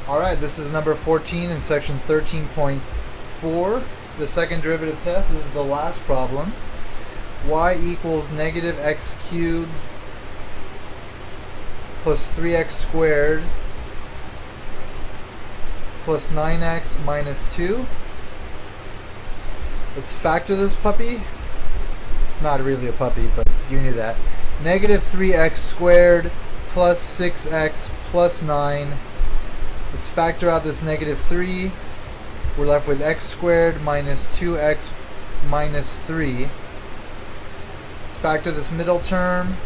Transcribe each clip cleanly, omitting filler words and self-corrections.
Alright, this is number 14 in section 13.4, the second derivative test. This is the last problem. Y equals negative x cubed plus 3x squared plus 9x minus 2. Let's factor this puppy. It's not really a puppy, but you knew that. Negative 3x squared plus 6x plus 9. Let's factor out this negative 3. We're left with x squared minus 2x minus 3. Let's factor this middle term.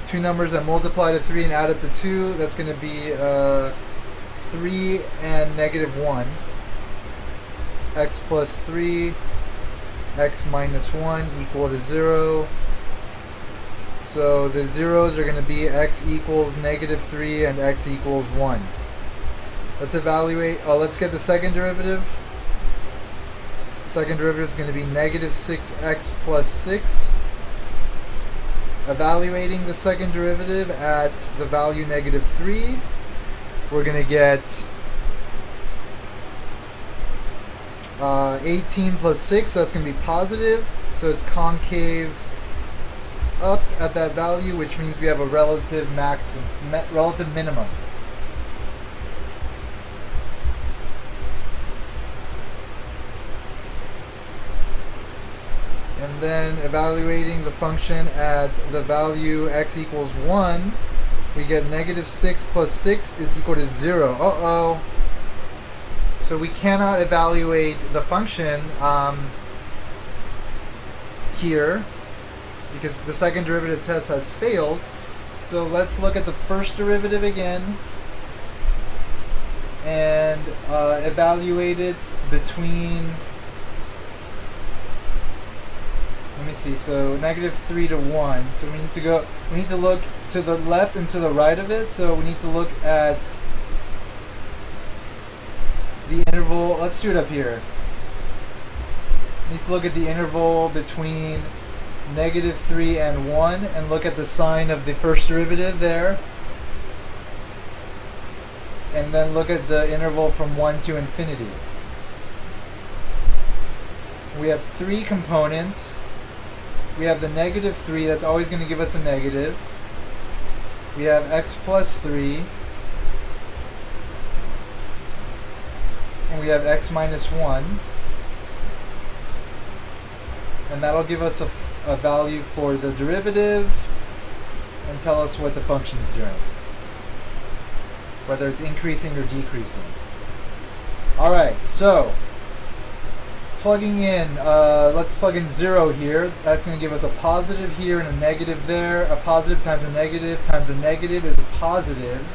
Two numbers that multiply to 3 and add up to 2. That's going to be 3 and negative 1. X plus 3, x minus 1 equal to 0. So the zeros are going to be x equals negative 3 and x equals 1. Let's evaluate. Let's get the second derivative. Second derivative is going to be negative 6x plus 6. Evaluating the second derivative at the value negative 3, we're going to get 18 plus 6, so that's going to be positive. So it's concave up at that value, which means we have a relative minimum. And then evaluating the function at the value x equals 1, we get negative 6 plus 6 is equal to 0. Uh-oh. So we cannot evaluate the function here because the second derivative test has failed. So let's look at the first derivative again and evaluate it between, let me see, so negative 3 to 1. So we need to look to the left and to the right of it. So we need to look at the interval. Let's do it up here. We need to look at the interval between negative 3 and 1 and look at the sign of the first derivative there. And then look at the interval from 1 to infinity. We have three components. We have the negative 3, that's always going to give us a negative. We have x plus 3. And we have x minus 1. And that'll give us a value for the derivative and tell us what the function is doing, whether it's increasing or decreasing. Alright, so plugging in, let's plug in 0 here. That's going to give us a positive here and a negative there. A positive times a negative is a positive.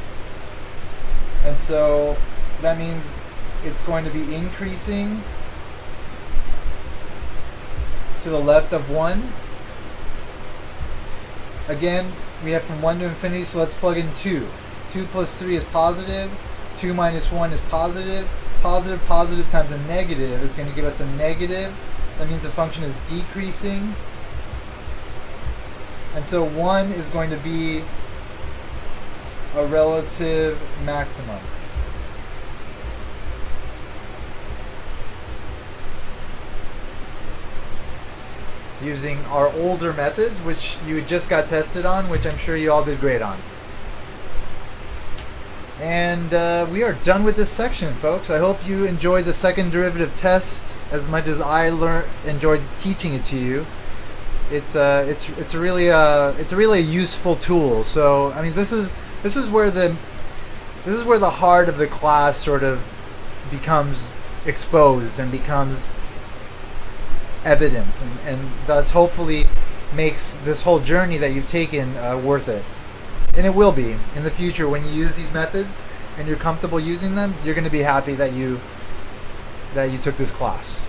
And so that means it's going to be increasing to the left of 1. Again, we have from 1 to infinity, so let's plug in 2. 2 plus 3 is positive. 2 minus 1 is positive. Positive times a negative is going to give us a negative. That means the function is decreasing. And so 1 is going to be a relative maximum. Using our older methods, which you just got tested on, which I'm sure you all did great on. And we are done with this section, folks. I hope you enjoyed the second derivative test as much as I enjoyed teaching it to you. It's really a useful tool. So I mean, this is where the heart of the class sort of becomes exposed and becomes evident, and thus hopefully makes this whole journey that you've taken worth it. And it will be in the future when you use these methods and you're comfortable using them. You're going to be happy that you took this class.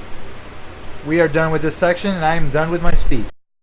We are done with this section, and I am done with my speech.